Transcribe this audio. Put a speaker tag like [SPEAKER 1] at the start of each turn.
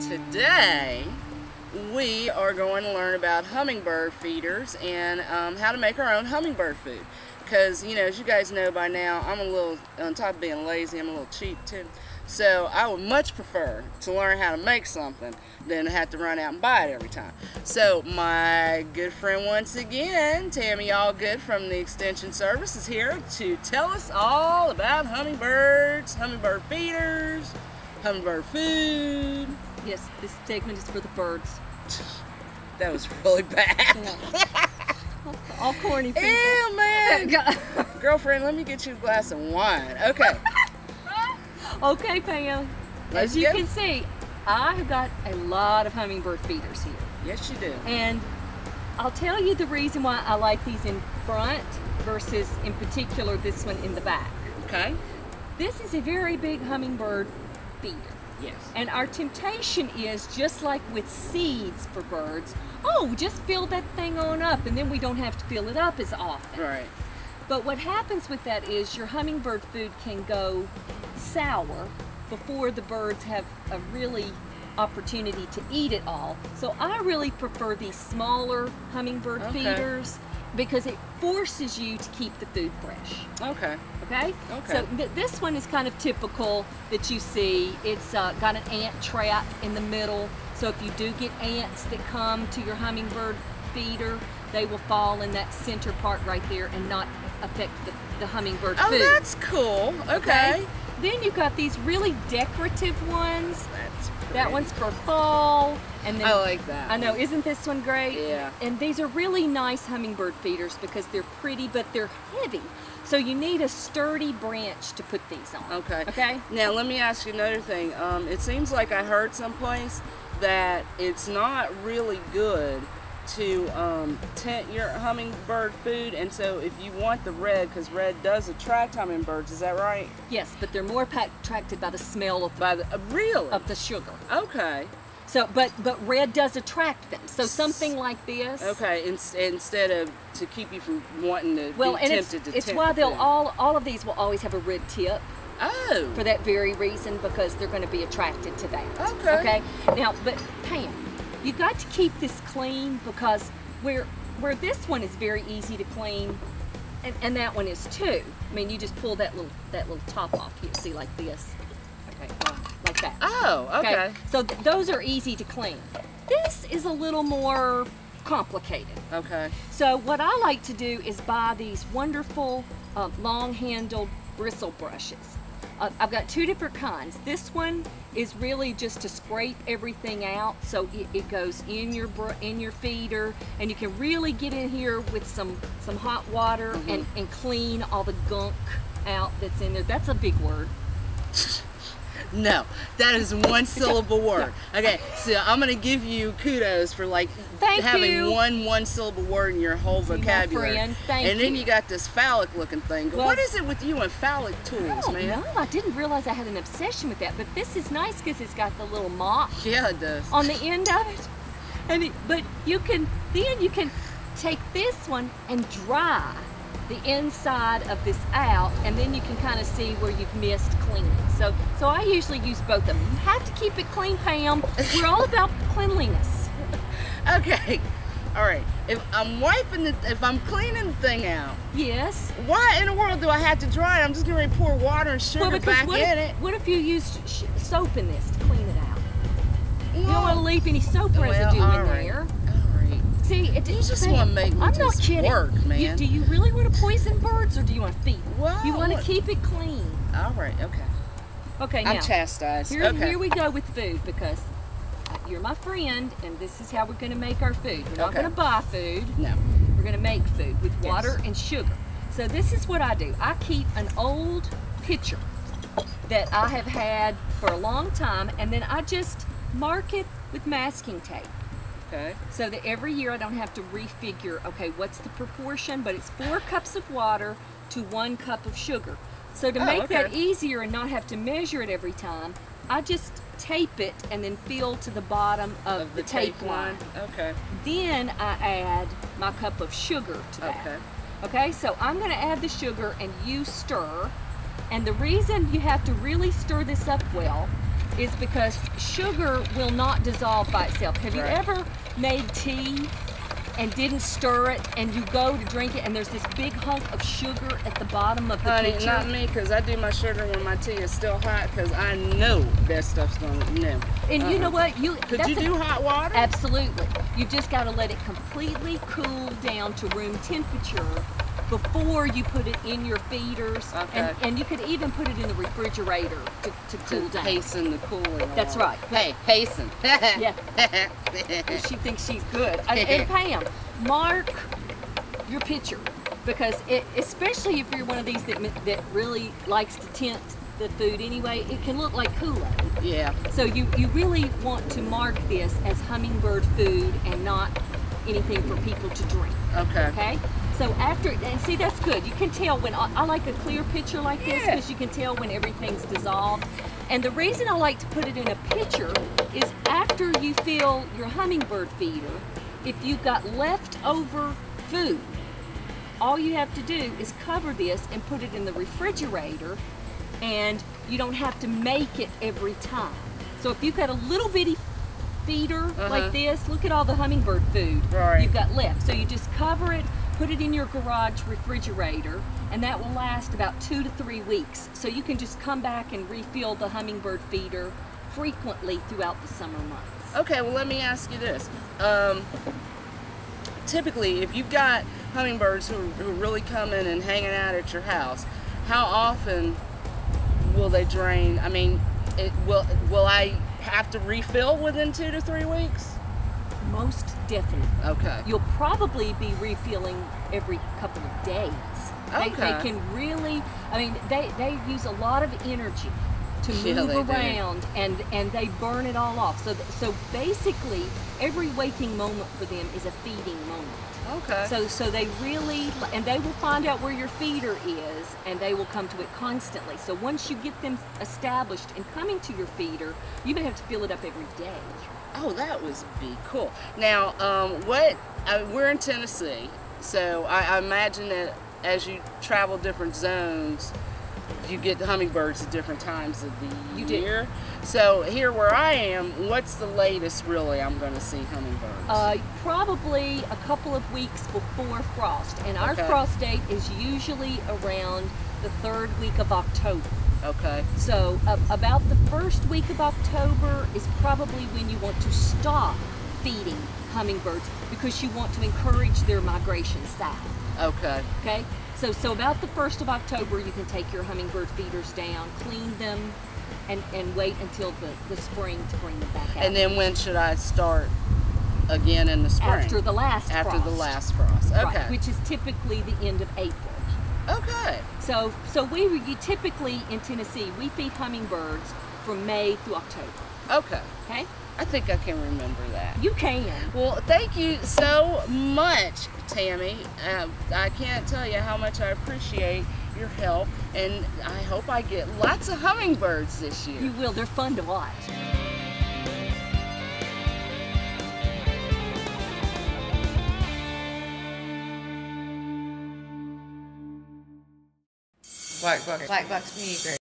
[SPEAKER 1] Today we are going to learn about hummingbird feeders and how to make our own hummingbird food. Because, you know, as you guys know by now, I'm a little, on top of being lazy, I'm a little cheap too. So I would much prefer to learn how to make something than to have to run out and buy it every time. So my good friend once again, Tammy Algood from the Extension Service, is here to tell us all about hummingbirds, hummingbird feeders, hummingbird food.
[SPEAKER 2] Yes, this segment is for the birds.
[SPEAKER 1] That was really bad.
[SPEAKER 2] Yeah. All corny people.
[SPEAKER 1] Ew, man. Girlfriend, let me get you a glass of wine. Okay.
[SPEAKER 2] Okay, Pam. As you can see, I have got a lot of hummingbird feeders here.
[SPEAKER 1] Yes, you do.
[SPEAKER 2] And I'll tell you the reason why I like these in front versus, in particular, this one in the back.
[SPEAKER 1] Okay.
[SPEAKER 2] This is a very big hummingbird feeder.
[SPEAKER 1] Yes.
[SPEAKER 2] And our temptation is, just like with seeds for birds, oh, just fill that thing on up and then we don't have to fill it up as often.
[SPEAKER 1] Right.
[SPEAKER 2] But what happens with that is your hummingbird food can go sour before the birds have a really opportunity to eat it all. So I really prefer these smaller hummingbird feeders because it forces you to keep the food fresh.
[SPEAKER 1] Okay.
[SPEAKER 2] Okay?
[SPEAKER 1] Okay.
[SPEAKER 2] So this one is kind of typical that you see. It's got an ant trap in the middle. So if you do get ants that come to your hummingbird feeder, they will fall in that center part right there and not affect the hummingbird food.
[SPEAKER 1] Oh, that's cool. Okay.
[SPEAKER 2] Then you've got these really decorative ones.
[SPEAKER 1] That's pretty.
[SPEAKER 2] That one's for fall. And then,
[SPEAKER 1] I like that.
[SPEAKER 2] I know, isn't this one great?
[SPEAKER 1] Yeah.
[SPEAKER 2] And these are really nice hummingbird feeders because they're pretty, but they're heavy. So you need a sturdy branch to put these on.
[SPEAKER 1] Okay.
[SPEAKER 2] Okay?
[SPEAKER 1] Now, let me ask you another thing. It seems like I heard someplace that it's not really good to tent your hummingbird food, and so if you want the red, because red does attract hummingbirds, is that right?
[SPEAKER 2] Yes, but they're more attracted by the smell of
[SPEAKER 1] really?
[SPEAKER 2] of the sugar.
[SPEAKER 1] Okay.
[SPEAKER 2] So, but red does attract them. So something like this.
[SPEAKER 1] Okay, instead of to keep you from wanting to be tempted to
[SPEAKER 2] it's why they'll all of these will always have a red tip.
[SPEAKER 1] Oh.
[SPEAKER 2] For that very reason, because they're going to be attracted to that.
[SPEAKER 1] Okay.
[SPEAKER 2] Okay. Now, but Pam, you got to keep this clean because where this one is very easy to clean, and that one is too. I mean, you just pull that little top off. You see, like this. Okay. Like that.
[SPEAKER 1] Oh. Okay.
[SPEAKER 2] So those are easy to clean. This is a little more complicated.
[SPEAKER 1] Okay.
[SPEAKER 2] So what I like to do is buy these wonderful long-handled bristle brushes. I've got two different kinds. This one is really just to scrape everything out, so it goes in your feeder, and you can really get in here with some hot water and clean all the gunk out that's in there. That's a big word.
[SPEAKER 1] No, that is one syllable word. Okay, so I'm gonna give you kudos for like having one syllable word in your whole vocabulary.
[SPEAKER 2] My friend, thank you.
[SPEAKER 1] And then you got this phallic looking thing.
[SPEAKER 2] Well,
[SPEAKER 1] what is it with you and phallic tools, man?
[SPEAKER 2] No, I didn't realize I had an obsession with that. But this is nice because it's got the little mop.
[SPEAKER 1] Yeah, it does.
[SPEAKER 2] On the end of it. But you can take this one and dry the inside of this out, and then you can kind of see where you've missed cleaning. So I usually use both of them. You have to keep it clean, Pam. We're all about cleanliness.
[SPEAKER 1] Okay, all right. If I'm cleaning the thing out. Yes. Why in the world do I have to dry it? I'm just gonna pour water and sugar back in it.
[SPEAKER 2] What if you used soap in this to clean it out? You don't want to leave any soap residue in there. See, you
[SPEAKER 1] just want to make me work, man.
[SPEAKER 2] Do you really want to poison birds, or do you want to feed them?
[SPEAKER 1] Well,
[SPEAKER 2] you want to keep it clean.
[SPEAKER 1] All right, okay.
[SPEAKER 2] Okay, now.
[SPEAKER 1] I'm chastised.
[SPEAKER 2] Here we go with food, because you're my friend, and this is how we're going to make our food. We're not going to buy food. No. We're going to make food with water and sugar. So this is what I do. I keep an old pitcher that I have had for a long time, and then I just mark it with masking tape.
[SPEAKER 1] Okay.
[SPEAKER 2] So that every year I don't have to refigure, okay, what's the proportion, but it's 4 cups of water to 1 cup of sugar. So to make that easier and not have to measure it every time, I just tape it and then fill to the bottom of the tape line.
[SPEAKER 1] Okay.
[SPEAKER 2] Then I add my cup of sugar to that.
[SPEAKER 1] Okay.
[SPEAKER 2] Okay, so I'm going to add the sugar and you stir. And the reason you have to really stir this up well is because sugar will not dissolve by itself. Have you ever made tea and didn't stir it, and you go to drink it, and there's this big hunk of sugar at the bottom of the pitcher?
[SPEAKER 1] Not me, because I do my sugar when my tea is still hot, because I know that stuff's going to, no.
[SPEAKER 2] And you know what?
[SPEAKER 1] Could you do hot water?
[SPEAKER 2] Absolutely. You just got to let it completely cool down to room temperature before you put it in your feeders.
[SPEAKER 1] Okay.
[SPEAKER 2] And you could even put it in the refrigerator to cool down.
[SPEAKER 1] Hasten the cooling.
[SPEAKER 2] That's right.
[SPEAKER 1] Hey, hasten.
[SPEAKER 2] Yeah. She thinks she's good. And Pam, mark your pitcher, because especially if you're one of these that really likes to tint the food anyway, it can look like Kool-Aid.
[SPEAKER 1] Yeah.
[SPEAKER 2] So you really want to mark this as hummingbird food and not anything for people to drink.
[SPEAKER 1] Okay.
[SPEAKER 2] Okay? So after, and see, that's good. You can tell when, I like a clear pitcher like this, because you can tell when everything's dissolved. And the reason I like to put it in a pitcher is after you fill your hummingbird feeder, if you've got leftover food, all you have to do is cover this and put it in the refrigerator, and you don't have to make it every time. So if you've got a little bitty feeder like this, look at all the hummingbird food you've got left. So you just cover it, put it in your garage refrigerator, and that will last about 2 to 3 weeks. So you can just come back and refill the hummingbird feeder frequently throughout the summer months.
[SPEAKER 1] Okay, well, let me ask you this. Typically, if you've got hummingbirds who really come in and hanging out at your house, how often will they drain? I mean, will I have to refill within 2 to 3 weeks?
[SPEAKER 2] Most definitely.
[SPEAKER 1] Okay.
[SPEAKER 2] You'll probably be refilling every couple of days.
[SPEAKER 1] Okay.
[SPEAKER 2] They can really, I mean, they use a lot of energy to move around, and they burn it all off. So basically, every waking moment for them is a feeding moment.
[SPEAKER 1] Okay.
[SPEAKER 2] So they really, and they will find out where your feeder is, and they will come to it constantly. So once you get them established and coming to your feeder, you may have to fill it up every day.
[SPEAKER 1] Oh, that would be cool. Now, we're in Tennessee, so I imagine that as you travel different zones, you get the hummingbirds at different times of the year. So here where I am, what's the latest really I'm going to see hummingbirds?
[SPEAKER 2] Probably a couple of weeks before frost, and our frost date is usually around the 3rd week of October.
[SPEAKER 1] Okay.
[SPEAKER 2] So about the 1st week of October is probably when you want to stop feeding hummingbirds, because you want to encourage their migration south.
[SPEAKER 1] Okay.
[SPEAKER 2] Okay. So about the 1st of October, you can take your hummingbird feeders down, clean them, and wait until the spring to bring them back out.
[SPEAKER 1] And then when should I start again in the spring?
[SPEAKER 2] After the last frost.
[SPEAKER 1] After the last frost. Okay.
[SPEAKER 2] Right, which is typically the end of April.
[SPEAKER 1] Okay.
[SPEAKER 2] So you typically in Tennessee, we feed hummingbirds from May through October.
[SPEAKER 1] Okay.
[SPEAKER 2] Okay?
[SPEAKER 1] I think I can remember that.
[SPEAKER 2] You can.
[SPEAKER 1] Well, thank you so much, Tammy. I can't tell you how much I appreciate your help, and I hope I get lots of hummingbirds this year.
[SPEAKER 2] You will. They're fun to watch.
[SPEAKER 3] Black Box Media Group.